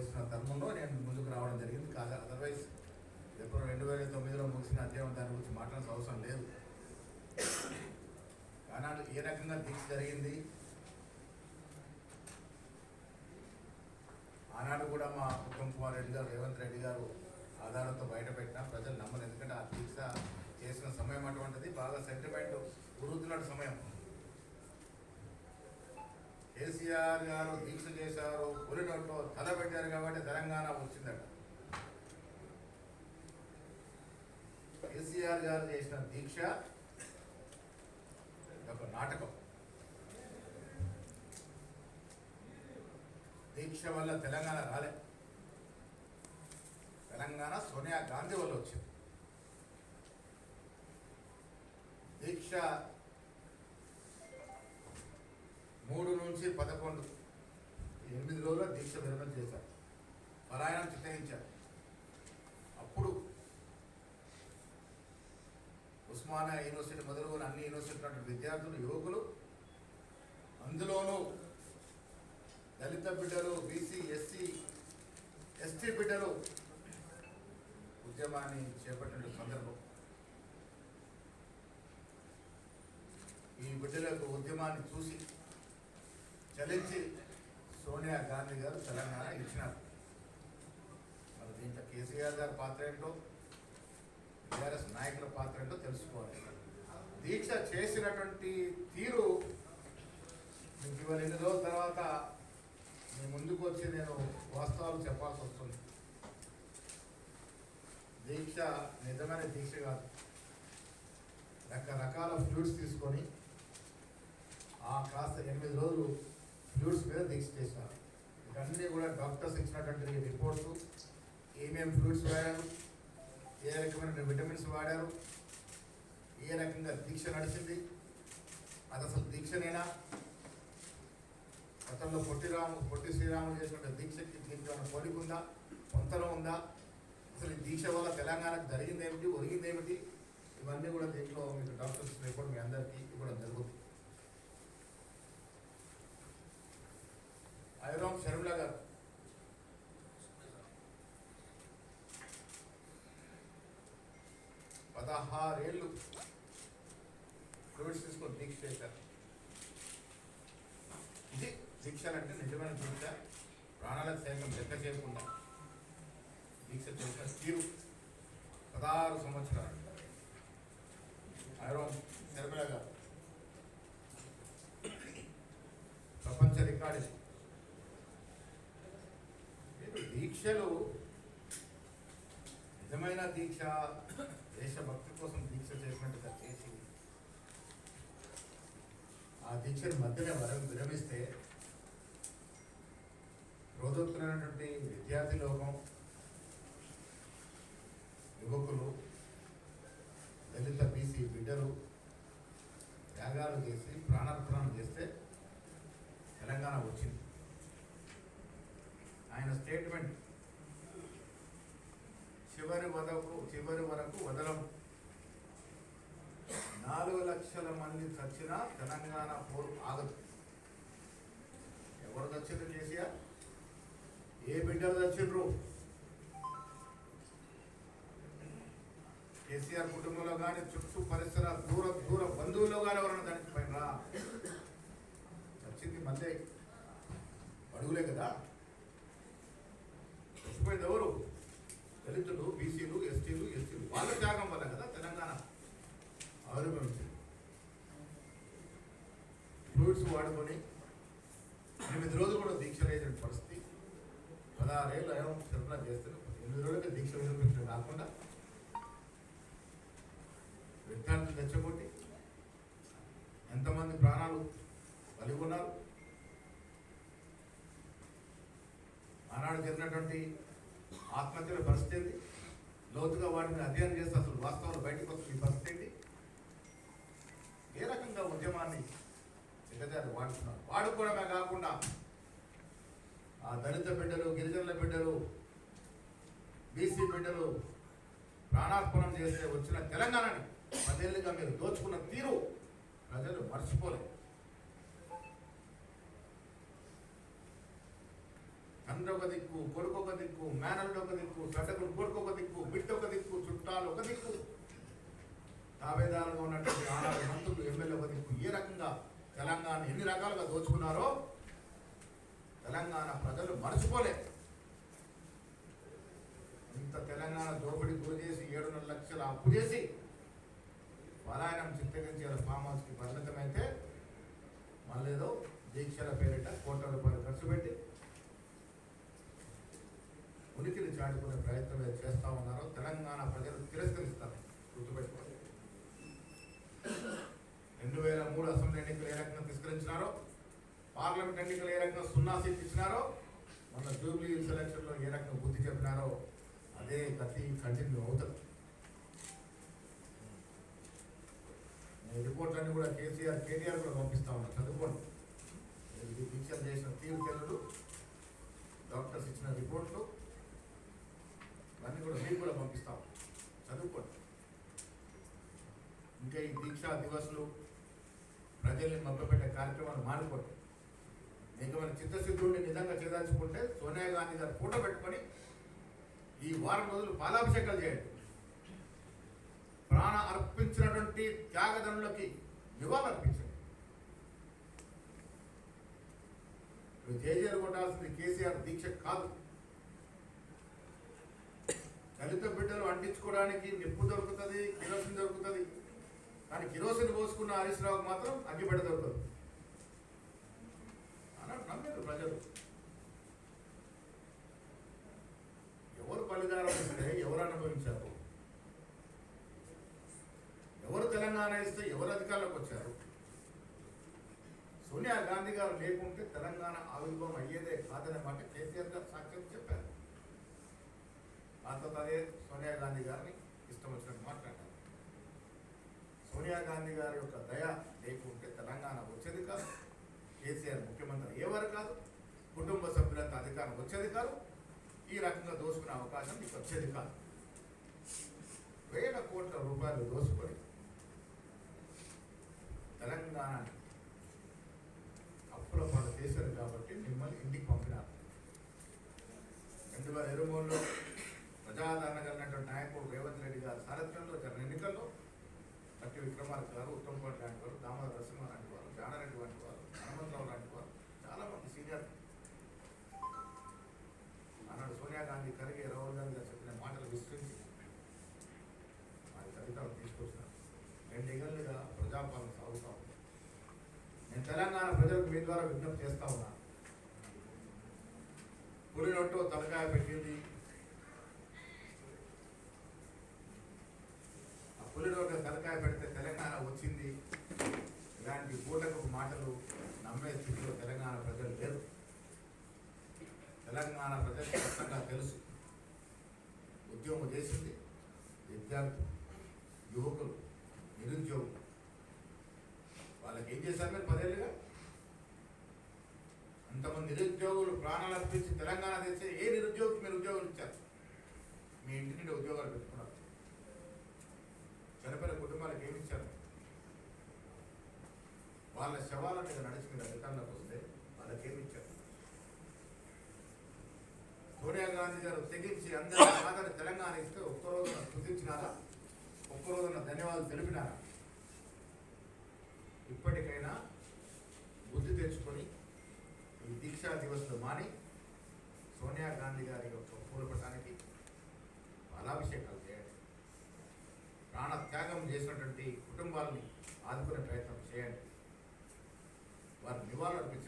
చేస్తున్న తరుణంలో నేను ముందుకు రావడం జరిగింది. కాదు అదర్వైజ్ ఎప్పుడు 2009లో ముగిసిన అధ్యాయం దాని గురించి మాట్లాడాల్సిన అవసరం లేదు. ఆనాడు ఏ రకంగా దీక్ష జరిగింది, ఆనాడు కూడా మా ఉత్తమ్ కుమార్ రెడ్డి గారు, రేవంత్ రెడ్డి గారు ఆధారంతో బయటపెట్టినా ప్రజలు నమ్మరు. ఎందుకంటే ఆ దీక్ష చేసిన సమయం అటువంటిది, బాగా సెంటిమెంట్ ఉరుతున్న సమయం. కేసీఆర్ గారు దీక్ష చేశారు, పులినోట్లో తల పెట్టారు కాబట్టి తెలంగాణ వచ్చిందట. కేసీఆర్ గారు చేసిన దీక్ష ఒక నాటకం. దీక్ష వల్ల తెలంగాణ రాలే, తెలంగాణ సోనియా గాంధీ వల్ల వచ్చింది. దీక్ష 3 నుంచి 11 8 రోజుల దీక్ష విరమణ చేశారు, పలాయనం చిత్తగించారు. అప్పుడు ఉస్మానియా యూనివర్సిటీ మొదలుకొని అన్ని యూనివర్సిటీ విద్యార్థులు, యువకులు, అందులోనూ దళిత బిడ్డలు, బీసీ, ఎస్సీ, ఎస్టీ బిడ్డలు ఉద్యమాన్ని చేపట్టిన సందర్భం. ఈ బిడ్డలకు ఉద్యమాన్ని చూసి చలించి సోనియా గాంధీ గారు తెలంగాణ ఇచ్చినారు. మరి దీంట్లో కేసీఆర్ గారి పాత్ర ఏంటో, టీఆర్ఎస్ నాయకుల పాత్ర ఏంటో తెలుసుకోవాలి. దీక్ష చేసినటువంటి తీరు మీకు ఇవాళ 2 రోజుల తర్వాత మీ ముందుకు వచ్చి నేను వాస్తవాలు చెప్పాల్సి వస్తుంది. దీక్ష నిజమైన దీక్ష కాదు. రకరకాల ఫ్లూయిడ్స్ తీసుకొని కాస్త 8 రోజులు ఫ్లూయిడ్స్ మీద దీక్ష చేశారు. ఇవన్నీ కూడా డాక్టర్స్ ఇచ్చినటువంటి రిపోర్ట్స్, ఏమేమి ఫ్లూయిడ్స్ వాడారు, ఏ రకమైన విటమిన్స్ వాడారు, ఏ రకంగా దీక్ష నడిచింది, అది అసలు దీక్షనేనా, గతంలో పొట్టి శ్రీరాములు చేసిన దీక్షకి దీంట్లో పోలికుందా, పొంతన ఉందా, అసలు ఈ దీక్ష వల్ల తెలంగాణకు జరిగిందేమిటి, ఒరిగిందేమిటి, ఇవన్నీ కూడా దీంట్లో మీకు డాక్టర్స్ రిపోర్ట్ మీ అందరికీ ఇవ్వడం జరుగుతుంది. ఐరామ్ షర్మిల గారు పదహారేళ్ళు ఫ్లూయిడ్స్ తీసుకొని దీక్ష చేశారు. ఇది దీక్షలంటే నిజమైన దీక్ష, ప్రాణాలకు సైతం లెక్క చేయకుండా దీక్ష చేసిన తీరు. 16 సంవత్సరాలు ఐరామ్ షర్మిల గారు ప్రపంచ రికార్డు. దీక్షలు నిజమైన దీక్ష, దేశభక్తి కోసం దీక్ష చేసినట్టుగా చేసి ఆ దీక్షను మధ్యనే విరమిస్తే రోజొత్తున్నటువంటి విద్యార్థి లోకం, యువకులు, దళిత బీసీ బిడ్డలు త్యాగాలు చేసి ప్రాణార్పణం చేస్తే తెలంగాణ వచ్చింది. ఆయన స్టేట్మెంట్ చివరి వరకు వదలం, 4 లక్షల మంది చచ్చినా తెలంగాణ పోరు ఆగదు. ఎవరు చచ్చిండ్రు? కేసీఆర్. ఏ బిడ్డలు చచ్చిండ్రు? కేసీఆర్ కుటుంబంలో కానీ, చుట్టూ పరిసర దూర బంధువుల్లో కానీ ఎవరైనా దానికి పైన చచ్చింది మళ్ళీ అడుగులే కదా. చచ్చిపోయింది ఎవరు? దళితులు, బీసీలు, ఎస్టీలు, వాళ్ళ త్యాగం వల్ల కదా తెలంగాణ ఆవిర్భవించింది. ఫ్లూయిడ్స్ వాడుకొని 8 రోజులు కూడా దీక్ష లేని పరిస్థితి. 16 ఏళ్ళు ఐరామ్ షర్మిల చేస్తారు. 8 రోజులకి దీక్ష విరమించడం కాకుండా విద్యార్థులు తెచ్చగొట్టి ఎంతమంది ప్రాణాలు బలిగొన్నారు. ఆనాడు జరిగినటువంటి ఆత్మహత్యల పరిస్థితి ఏంటి, లోతుగా వాటిని అధ్యయనం చేస్తే అసలు వాస్తవాలు బయటకు వస్తుంది. ఈ పరిస్థితి ఏంటి, ఏ రకంగా ఉద్యమాన్ని దిగజారి వాడుతున్నారు. వాడుకోవడమే కాకుండా ఆ దళిత బిడ్డలు, గిరిజనుల బిడ్డలు, బీసీ బిడ్డలు ప్రాణార్పణం చేస్తే వచ్చిన తెలంగాణని 10 ఏళ్ళుగా మీరు దోచుకున్న తీరు ప్రజలు మర్చిపోలేదు. తండ్రి ఒక దిక్కు, కొడుకు ఒక దిక్కు, మేనల్లుడు ఒక దిక్కు, సడ్డకుడు కొడుకు ఒక దిక్కు, బిడ్డ ఒక దిక్కు, చుట్టాలు ఒక దిక్కు, తాబేదారుగా ఉన్నటువంటి ఆనాడు మంత్రులు, ఎమ్మెల్యే ఒక దిక్కు. ఏ రకంగా తెలంగాణ ఎన్ని రకాలుగా దోచుకున్నారో తెలంగాణ ప్రజలు మర్చిపోలే. ఇంత తెలంగాణ దోపిడీ గురి చేసి 7.5 లక్షల అప్పు చేసి పలాయనం చిత్తగించేల ఫామ్ హౌస్కి పరిమితమైతే మళ్ళేదో దీక్షల పేరిట కోట్ల రూపాయలు ఖర్చు పెట్టి ఉనికిని చాటుకునే ప్రయత్నం చేస్తా ఉన్నారో తెలంగాణ ప్రజలు తిరస్కరిస్తారు. గుర్తుపెట్టుకోండి. 2003 అసెంబ్లీ ఎన్నికలు ఏ రకంగా తిరస్కరించినారో, పార్లమెంట్ ఎన్నికలు ఏ రకంగా 0 సీట్లు ఇచ్చినారో, మన జూబ్లీ సెలక్షన్లో ఏ రకంగా బుద్ధి చెప్పినారో అదే గతి కంటిన్యూ అవుతుంది. నేను రిపోర్ట్లన్నీ కూడా కేటీఆర్ కూడా పంపిస్తా ఉన్నా, చదువుకోండి. ఇది పిక్చర్ చేసిన తీర్కెళ్ళు, డాక్టర్స్ ఇచ్చిన రిపోర్ట్లు అన్నీ కూడా మీకు కూడా పంపిస్తాం, చదువుకోండి. ఇంకా ఈ దీక్షా దివస్లు ప్రజల్ని మభ్యపెట్టే కార్యక్రమాలు మానుకోండి. మీకు మన చిత్తశుద్ధుడిని నిజంగా చేదాల్చుకుంటే సోనియా గాంధీ గారు ఫోటో పెట్టుకొని ఈ వారం రోజులు పాలాభిషేకాలు చేయండి. ప్రాణ అర్పించినటువంటి త్యాగదనులకి నివాళులు అర్పించండి. ఇప్పుడు జేజేలు కొట్టాల్సింది కేసీఆర్ దీక్ష కాదు. దళిత బిడ్డలు అంటించుకోవడానికి నిప్పు దొరుకుతుంది, కిరోసిన్ దొరుకుతుంది. కానీ కిరోసిన్ పోసుకున్న హరీష్ రావుకి మాత్రం అగ్గిపెట్ట దొరకదు అన్నట్టు నమ్మారు ప్రజలు. ఎవరు బలిదానం ఇస్తే ఎవరు అనుభవించారు, ఎవరు తెలంగాణ ఇస్తే ఎవరు అధికారంలోకి వచ్చారు. సోనియా గాంధీ గారు లేకుంటే తెలంగాణ ఆవిర్భావం అయ్యేదే కాదనే మాట కేసీఆర్ గారు సాక్ష్యం చెప్పారు. ఆ తర్వాత అదే సోనియా గాంధీ గారిని ఇష్టం వచ్చినట్టు మాట్లాడారు. సోనియా గాంధీ గారి యొక్క దయ లేకుంటే తెలంగాణ వచ్చేది కాదు, కేసీఆర్ ముఖ్యమంత్రి అయ్యేవారు కాదు, కుటుంబ సభ్యులంతా అధికారం వచ్చేది కాదు, ఈ రకంగా దోసుకునే అవకాశం మీకు వచ్చేది కాదు. 1000 కోట్ల రూపాయలు దోసుకొని తెలంగాణ అప్పుల పాలు చేశారు కాబట్టి మిమ్మల్ని ఇంటికి పంపినారు. 2023లో ప్రజాదరణ కలిగినటువంటి నాయకుడు రేవంత్ రెడ్డి గారి సారథ్యంలో జరిగిన ఎన్నికల్లో కట్టి విక్రమార్క గారు, ఉత్తమ్ కోటి లాంటి వారు, దామోదర నరసింహ లాంటి వారు, జానారెడ్డి వంటి వారు, హనుమంతరావు లాంటి వారు, చాలా మంది సీనియర్ ఆనాడు సోనియా గాంధీ కరిగి రాహుల్ గాంధీ గారు చెప్పిన మాటలు విస్తరించి వారి అధికారం తీసుకొచ్చినారు. 2 ఏళ్ళుగా ప్రజాపాలన సాగుతూ ఉంది. నేను తెలంగాణ ప్రజలకు మీ ద్వారా విజ్ఞప్తి చేస్తా ఉన్నాను. పులినొట్టు తలకాయ పెట్టింది, ఆ పులినొట్టు తలకాయ పెడితే తెలంగాణ వచ్చింది, ఇలాంటి బూటకు మాటలు నమ్మే స్థితిలో తెలంగాణ ప్రజలు లేరు. తెలంగాణ ప్రజలకు స్పష్టంగా తెలుసు. ఉద్యమం చేసింది విద్యార్థులు, యువకులు, నిరుద్యోగులు. వాళ్ళకి ఏం చేశారు మీరు 10 ఏళ్ళుగా? అంతమంది నిరుద్యోగులు ప్రాణాలు అర్పించి తెలంగాణ తెచ్చే ఏ నిరుద్యోగికి మీరు ఉద్యోగాలు ఇచ్చారు? మీ ఇంటి నుండి ఉద్యోగాలు పెట్టుకున్నారు. చనిపోయిన కుటుంబాలకు ఏమి ఇచ్చారు? వాళ్ళ శవాల మీద నడిచి మీరు అధికారంలోకి వస్తే వాళ్ళకి ఏమి ఇచ్చారు? సోనియా గాంధీ గారు తెగించి అందరూ కాదని తెలంగాణ ఇస్తే ఒక్కరోజున స్తుతించినారా? ఒక్కరోజున ధన్యవాదాలు తెలిపినారా? ఇప్పటికైనా బుద్ధి తెచ్చుకొని ఈ దీక్షా దివస్లో మాని సోనియా గాంధీ గారి యొక్క పూలపటానికి పాలాభిషేకాలు చేయండి. ప్రాణ త్యాగం చేసినటువంటి కుటుంబాలని ఆదుకునే ప్రయత్నం చేయండి. వారి నివాళులు అర్పించండి.